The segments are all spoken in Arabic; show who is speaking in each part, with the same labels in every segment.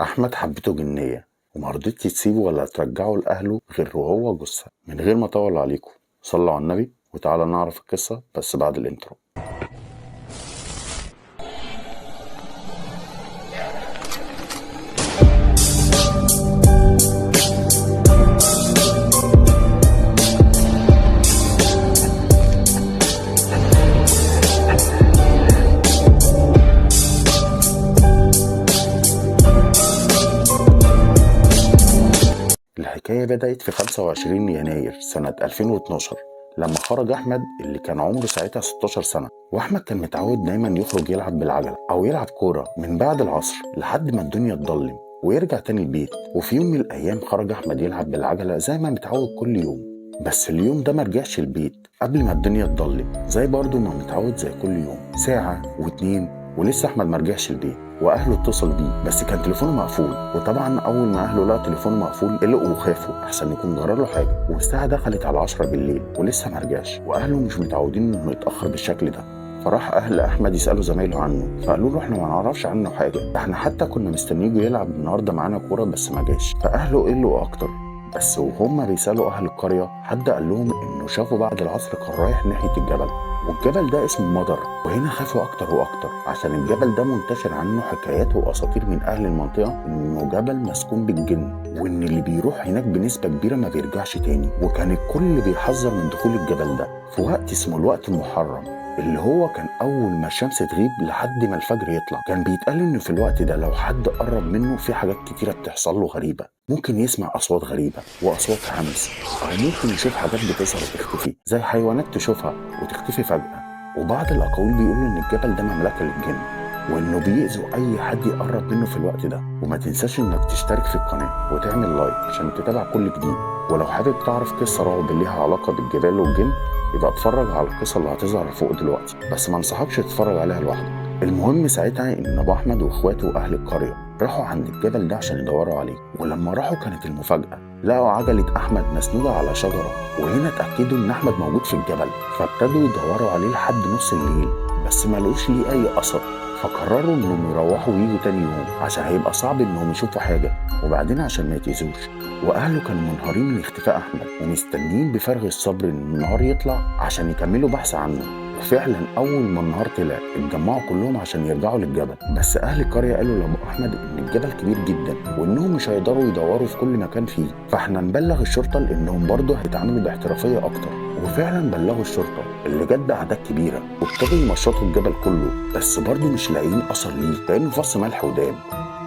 Speaker 1: احمد حبته جنيه ومرضتش تسيبه ولا ترجعه لاهله غير وهو جثه. من غير ما اطول عليكم، صلوا على النبي وتعالى نعرف القصه بس بعد الانترو. الحكاية بدأت في 25 يناير سنة 2012 لما خرج أحمد اللي كان عمره ساعتها 16 سنة. وأحمد كان متعود دايما يخرج يلعب بالعجلة أو يلعب كورة من بعد العصر لحد ما الدنيا تضلم ويرجع تاني البيت. وفي يوم من الأيام خرج أحمد يلعب بالعجلة زي ما متعود كل يوم، بس اليوم ده مرجعش البيت قبل ما الدنيا تضلم زي برضه ما متعود زي كل يوم. ساعة واتنين ولسه أحمد مرجعش البيت واهله اتصل بيه بس كان تليفونه مقفول. وطبعا اول ما اهله لقوا تليفونه مقفول قلقوا وخافوا احسن يكون جرى له حاجه. والساعه دخلت على 10 بالليل ولسه مرجعش واهله مش متعودين انه يتاخر بالشكل ده. فراح اهل احمد يسالوا زمايله عنه فقالوا له احنا ما نعرفش عنه حاجه، احنا حتى كنا مستنيينه يلعب النهارده معانا كوره بس ما جاش. فاهله قلقوا اكتر. بس وهم بيسالوا اهل القريه حد قال لهم انه شافوا بعد العصر كان رايح ناحيه الجبل، والجبل ده اسمه مضر. وهنا خافوا اكتر واكتر عشان الجبل ده منتشر عنه حكايات واساطير من اهل المنطقه انه جبل مسكون بالجن، وان اللي بيروح هناك بنسبه كبيره ما بيرجعش تاني. وكان الكل بيحذر من دخول الجبل ده في وقت اسمه الوقت المحرم، اللي هو كان اول ما الشمس تغيب لحد ما الفجر يطلع. كان بيتقال انه في الوقت ده لو حد قرب منه في حاجات كتيره بتحصل له غريبه، ممكن يسمع اصوات غريبه واصوات همس، او ممكن يشوف حاجات بتظهر وتختفي زي حيوانات تشوفها وتختفي فجاه. وبعض الاقاويل بيقولوا ان الجبل ده مملكه للجن وانه بيأذوا اي حد يقرب منه في الوقت ده. وما تنساش انك تشترك في القناه وتعمل لايك عشان تتابع كل جديد. ولو حابب تعرف قصه رعب ليها علاقه بالجبال والجن يبقى اتفرج على القصه اللي هتظهر فوق دلوقتي، بس ما انصحكش تتفرج عليها لوحدك. المهم ساعتها ان ابو احمد واخواته واهل القريه راحوا عند الجبل ده عشان يدوروا عليه. ولما راحوا كانت المفاجاه، لقوا عجله احمد مسنوده على شجره. وهنا اتاكدوا ان احمد موجود في الجبل، فابتدوا يدوروا عليه لحد نص الليل بس ما لقوش ليه اي اثر. فقرروا انهم يروحوا ويجوا تاني يوم عشان هيبقى صعب انهم يشوفوا حاجه، وبعدين عشان ما يتأذوش. واهله كانوا منهارين من اختفاء احمد ومستنيين بفارغ الصبر ان النهار يطلع عشان يكملوا بحث عنه. وفعلا اول ما النهار طلع اتجمعوا كلهم عشان يرجعوا للجبل. بس اهل القريه قالوا لابو احمد ان الجبل كبير جدا وانهم مش هيقدروا يدوروا في كل مكان فيه، فاحنا نبلغ الشرطه لانهم برضه هيتعاملوا باحترافيه اكتر. وفعلا بلغوا الشرطه اللي جت باعداد كبيره وابتدوا يمشطوا الجبل كله، بس برضه مش لاقيين اثر ليه كانه فص ملح وداب،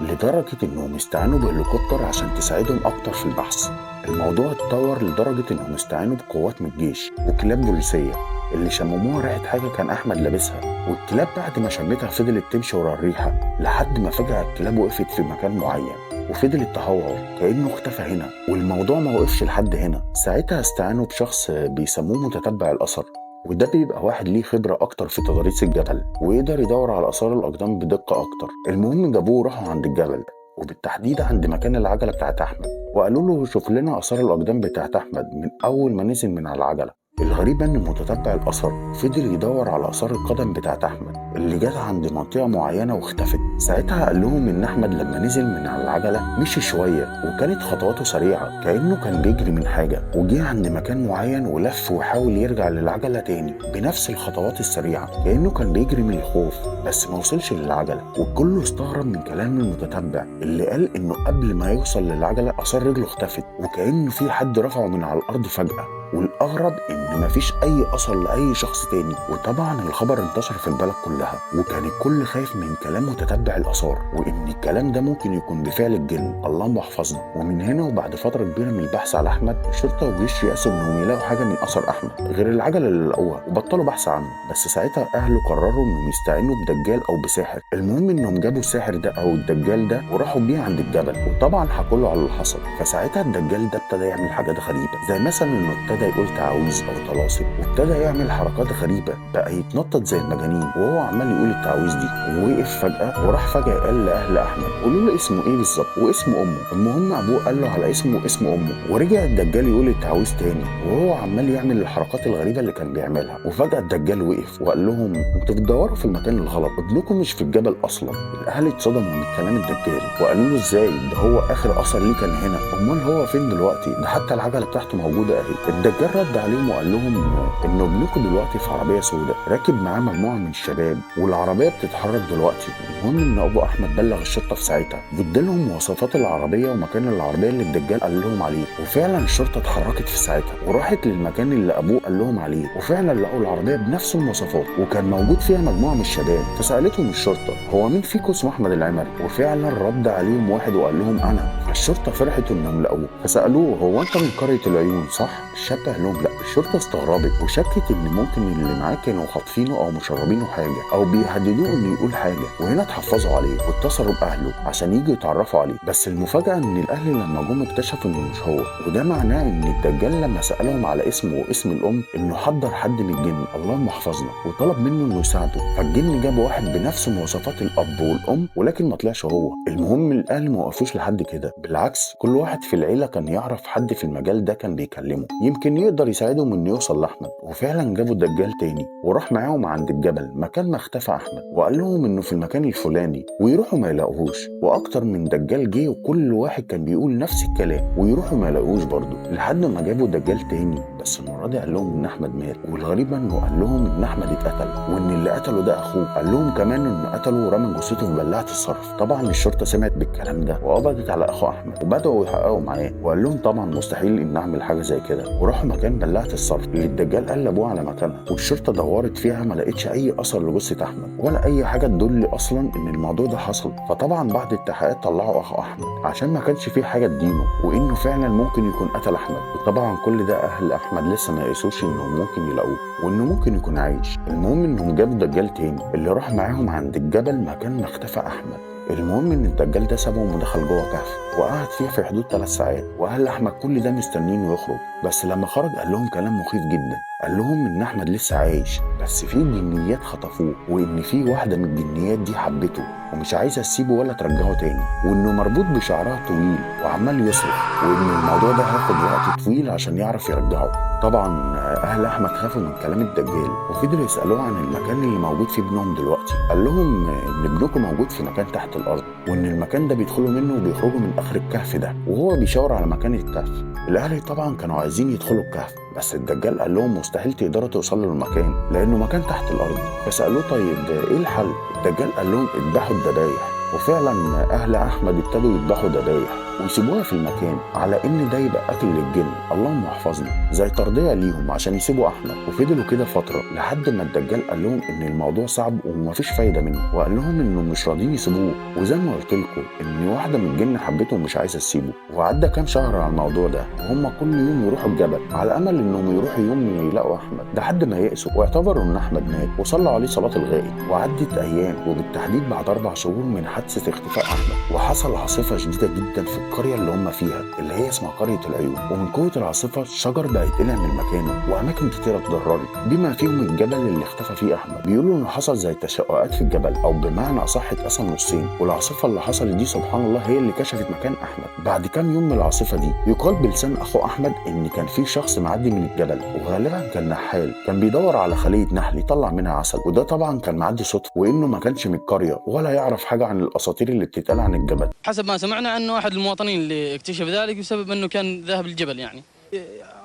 Speaker 1: لدرجه انهم استعانوا بهليكوبتر عشان تساعدهم اكتر في البحث. الموضوع اتطور لدرجه انهم استعانوا بقوات من الجيش وكلاب بوليسيه اللي شمموها ريحه حاجه كان احمد لابسها. والكلاب بعد ما شمتها فضلت تمشي ورا الريحه لحد ما فجاه الكلاب وقفت في مكان معين وفضلت تهوهو كانه اختفى هنا. والموضوع ما وقفش لحد هنا، ساعتها استعانوا بشخص بيسموه متتبع الاثر، وده بيبقى واحد ليه خبرة أكتر في تضاريس الجبل ويقدر يدور على آثار الأقدام بدقة أكتر. المهم جابوه وراحوا عند الجبل وبالتحديد عند مكان العجلة بتاعت أحمد، وقالوا له شوف لنا آثار الأقدام بتاعت أحمد من أول ما نزل من على العجلة. الغريب ان متتبع الاثر فضل يدور على اثار القدم بتاعت احمد اللي جت عند منطقه معينه واختفت. ساعتها قال لهم ان احمد لما نزل من على العجله مشي شويه وكانت خطواته سريعه كانه كان بيجري من حاجه، وجه عند مكان معين ولف وحاول يرجع للعجله تاني بنفس الخطوات السريعه كانه كان بيجري من الخوف بس ما وصلش للعجله. والكل استغرب من كلام المتتبع اللي قال انه قبل ما يوصل للعجله اثار رجله اختفت وكانه في حد رفعه من على الارض فجاه. والاغرب ان مفيش اي اثر لاي شخص تاني. وطبعا الخبر انتشر في البلد كلها وكان الكل خايف من كلام متتبع الاثار وان الكلام ده ممكن يكون بفعل الجن، اللهم احفظنا. ومن هنا وبعد فتره كبيره من البحث على احمد الشرطه والجيش يأسوا انهم يلاقوا حاجه من اثر احمد غير العجله اللي لقوها وبطلوا بحث عنه. بس ساعتها اهله قرروا انهم يستعينوا بدجال او بساحر. المهم انهم جابوا الساحر ده او الدجال ده وراحوا بيه عند الجبل وطبعا حكوا له على اللي حصل. فساعتها الدجال ده ابتدى يعمل حاجات غريبه زي مثلا انه ابتدى ابتدى يقول تعاويذ او طلاسم، وابتدى يعمل حركات غريبه، بقى يتنطط زي المجانين وهو عمال يقول التعاويذ دي. ووقف فجاه وراح فجاه قال لاهل احمد قولوا له اسمه ايه بالظبط واسم امه. المهم ابوه قال له على اسمه واسم امه، ورجع الدجال يقول التعاويذ تاني وهو عمال يعمل الحركات الغريبه اللي كان بيعملها. وفجاه الدجال وقف وقال لهم انتوا بتدوروا في المكان الغلط، ابنكم مش في الجبل اصلا. الاهل اتصدموا من كلام الدجال وقالوا له ازاي ده هو اخر اثر ليه كان هنا، امال هو فين دلوقتي؟ ده حتى العجله بتاعته موجوده اهي. الدجال رد عليهم وقال لهم ان ابنكم دلوقتي في عربيه سوداء راكب معاه مجموعه من الشباب والعربيه بتتحرك دلوقتي. المهم ان ابو احمد بلغ الشرطه في ساعتها وادالهم مواصفات العربيه ومكان العربيه اللي الدجال قال لهم عليه، وفعلا الشرطه اتحركت في ساعتها وراحت للمكان اللي ابوه قال لهم عليه، وفعلا لقوا العربيه بنفس المواصفات وكان موجود فيها مجموعه من الشباب. فسالتهم الشرطه هو مين فيكم اسمه احمد العمري؟ وفعلا رد عليهم واحد وقال لهم انا. الشرطه فرحت انهم لقوه فسالوه هو انت من قريه العيون صح؟ الشاب قال لهم لا. الشرطه استغربت وشكت ان ممكن اللي معاه كانوا خاطفينه او مشربينه حاجه او بيهددوه انه يقول حاجه، وهنا اتحفظوا عليه واتصلوا باهله عشان يجوا يتعرفوا عليه. بس المفاجاه ان الاهل لما جم اكتشفوا انه مش هو، وده معناه ان الدجال لما سالهم على اسمه واسم الام انه حضر حد من الجن اللهم احفظنا وطلب منه انه يساعده. فالجن جاب واحد بنفس مواصفات الاب والام ولكن ما طلعش هو. المهم الاهل ما وقفوش لحد كده، بالعكس كل واحد في العيله كان يعرف حد في المجال ده كان بيكلمه يمكن يقدر يساعدهم انه يوصل لاحمد. وفعلا جابوا الدجال تاني وراح معاهم عند الجبل مكان ما اختفى احمد، وقال لهم انه في المكان الفلاني ويروحوا ما يلاقوهوش. واكتر من دجال جه وكل واحد كان بيقول نفس الكلام ويروحوا ما يلاقوهوش برضه، لحد ما جابوا دجال تاني بس المره دي قال لهم ان احمد مات. والغريب انه قال لهم ان احمد اتقتل وان اللي قتله ده اخوه. قال لهم كمان انه قتله ورمى جثته في بلاعه الصرف. طبعا الشرطه سمعت بالكلام ده وقبضت على اخو احمد وبداوا يحققوا معاه، وقال لهم طبعا مستحيل ان اعمل حاجه زي كده. وراحوا مكان بلاعه الصرف اللي الدجال قال لابوه على مكانها، والشرطه دورت فيها ما لقتش اي اثر لجثه احمد ولا اي حاجه تدل اصلا ان الموضوع ده حصل. فطبعا بعد التحقيقات طلعوا اخو احمد عشان ما كانش فيه حاجه تدينه وانه فعلا ممكن يكون قتل احمد. وطبعا كل ده اهل احمد لسه ما يقيسوش انهم ممكن يلاقوه وانه ممكن يكون عايش. المهم انهم جابوا دجال تاني اللي راح معاهم عند الجبل مكان ما اختفى احمد. المهم ان الدجال ده سابهم ودخل جوه كهف وقعد فيها في حدود 3 ساعات، واهل احمد كل ده مستنينه يخرج. بس لما خرج قال لهم كلام مخيف جدا، قال لهم ان احمد لسه عايش بس في جنيات خطفوه، وان في واحده من الجنيات دي حبته ومش عايزه تسيبه ولا ترجعه تاني، وانه مربوط بشعرها طويل وعمال يصرخ، وان الموضوع ده هياخد وقت طويل عشان يعرف يرجعه. طبعا اهل احمد خافوا من كلام الدجال وفضلوا يسالوه عن المكان اللي موجود فيه ابنهم دلوقتي. قال لهم ان ابنكم موجود في مكان تحت الارض وان المكان ده بيدخلوا منه وبيخرجوا من اخر الكهف ده، وهو بيشاور على مكان الكهف. الاهل طبعا كانوا عايزين يدخلوا الكهف بس الدجال قال لهم مستحيل تقدروا توصلوا للمكان لانه مكان تحت الارض. فسالوه طيب ايه الحل؟ الدجال قال لهم اذبحوا الذبايح. وفعلا اهل احمد ابتدوا يذبحوا ذبايح ويسيبوها في المكان على ان ده يبقى اكل للجن اللهم احفظنا، زي ترضيه ليهم عشان يسيبوا احمد. وفضلوا كده فتره لحد ما الدجال قال لهم ان الموضوع صعب ومفيش فايده منه، وقال لهم انه مش راضيين يسيبوه، وزي ما قلت لكم ان واحده من الجن حبته ومش عايزه تسيبه. وعدى كام شهر على الموضوع ده وهم كل يوم يروحوا الجبل على امل انهم يروحوا يوم يلاقوا احمد، لحد ما يئسوا واعتبروا ان احمد مات وصلوا عليه صلاه الغائب. وعدت ايام وبالتحديد بعد 4 شهور من حادثه اختفاء احمد، وحصل عاصفه شديده جدا في القريه اللي هم فيها اللي هي اسمها قريه العيون. ومن قوه العاصفه الشجر بقى يتقلع من مكانه واماكن كتيره اتضررت بما فيهم الجبل اللي اختفى فيه احمد. بيقولوا انه حصل زي تشققات في الجبل او بمعنى اصح اتقسم نصين، والعاصفه اللي حصلت دي سبحان الله هي اللي كشفت مكان احمد. بعد كام يوم من العاصفه دي يقال بلسان اخو احمد ان كان في شخص معدي من الجبل وغالبا كان نحال كان بيدور على خليه نحل يطلع منها عسل، وده طبعا كان معدي صدفه وانه ما كانش من القريه ولا يعرف حاجه عن الاساطير اللي بتتقال عن الجبل.
Speaker 2: حسب ما سمعنا انه احد المواطنين اللي اكتشف ذلك بسبب انه كان ذاهب الجبل يعني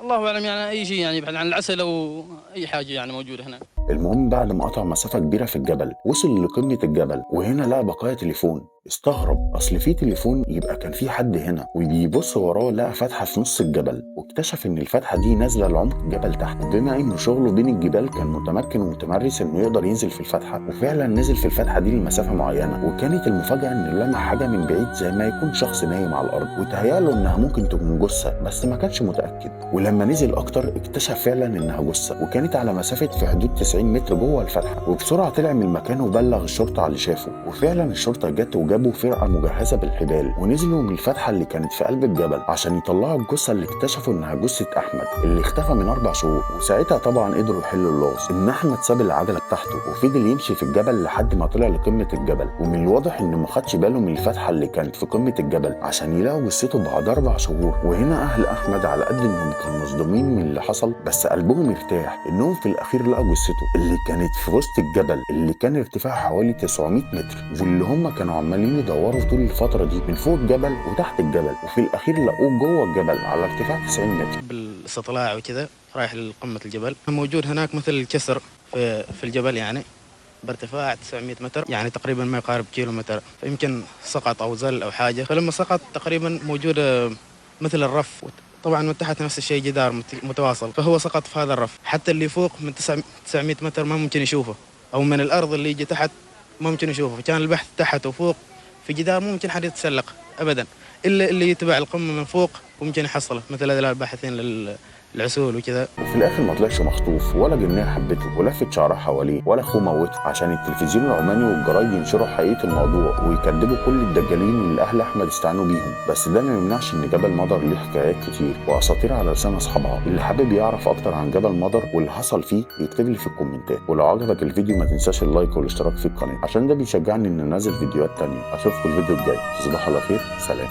Speaker 2: الله اعلم يعني اي شيء يعني يبحث عن العسل او اي حاجه يعني موجوده هنا.
Speaker 1: المهم بعد ما قطع مسافه كبيره في الجبل وصل لقمه الجبل وهنا لقى بقايا تليفون. استغرب اصل في تليفون يبقى كان في حد هنا، وبيبص وراه لقى فتحه في نص الجبل واكتشف ان الفتحه دي نازله لعمق الجبل تحت. بما انه شغله بين الجبال كان متمكن ومتمرس انه يقدر ينزل في الفتحه، وفعلا نزل في الفتحه دي لمسافه معينه. وكانت المفاجاه انه لمح حاجه من بعيد زي ما يكون شخص نايم على الارض وتهيأله انها ممكن تكون جثه بس ما كانش متاكد. ولما نزل اكتر اكتشف فعلا انها جثه وكانت على مسافه في حدود 90 متر جوه الفتحه. وبسرعه طلع من المكان وبلغ الشرطه على اللي شافه، وفعلا الشرطه جت وجابوا فرقة مجهزة بالحبال ونزلوا من الفتحة اللي كانت في قلب الجبل عشان يطلعوا الجثة اللي اكتشفوا انها جثة احمد اللي اختفى من 4 شهور. وساعتها طبعا قدروا يحلوا اللغز ان احمد ساب العجلة بتاعته وفضل يمشي في الجبل لحد ما طلع لقمة الجبل، ومن الواضح انه ما خدش باله من الفتحة اللي كانت في قمة الجبل عشان يلاقوا جثته بعد 4 شهور. وهنا اهل احمد على قد انهم كانوا مصدومين من اللي حصل بس قلبهم ارتاح انهم في الاخير لقوا جثته اللي كانت في وسط الجبل اللي كان ارتفاعه حوالي 900 متر، واللي هم كانوا عمالين يدوروا طول الفترة دي من فوق الجبل وتحت الجبل، وفي الاخير لقوه جوه الجبل على ارتفاع 90 متر.
Speaker 3: بالاستطلاع وكذا رايح لقمة الجبل، موجود هناك مثل الكسر في الجبل يعني بارتفاع 900 متر، يعني تقريبا ما يقارب كيلومتر، فيمكن سقط او زل او حاجه. فلما سقط تقريبا موجوده مثل الرف، طبعا من تحت نفس الشيء جدار متواصل، فهو سقط في هذا الرف. حتى اللي فوق من 900 متر ما ممكن يشوفه، او من الارض اللي يجي تحت ما ممكن يشوفه. كان البحث تحت وفوق في جدار مو ممكن حد يتسلق ابدا، الا اللي يتبع القمه من فوق وممكن يحصله، مثل هذول الباحثين العسول وكذا.
Speaker 1: وفي الاخر ما طلعش مخطوف ولا جنيه حبته ولفت شعرها حواليه ولا اخوه موته عشان التلفزيون العماني والجرايد ينشروا حقيقه الموضوع ويكذبوا كل الدجالين اللي اهل احمد استعانوا بيهم. بس ده ما يمنعش ان جبل مضر ليه حكايات كتير واساطير على لسان اصحابها. اللي حابب يعرف اكتر عن جبل مضر واللي حصل فيه يكتب لي في الكومنتات، ولو عجبك الفيديو ما تنساش اللايك والاشتراك في القناه عشان ده بيشجعني ان انزل فيديوهات تانية. اشوفكم الفيديو الجاي، تصبحوا على خير، سلام.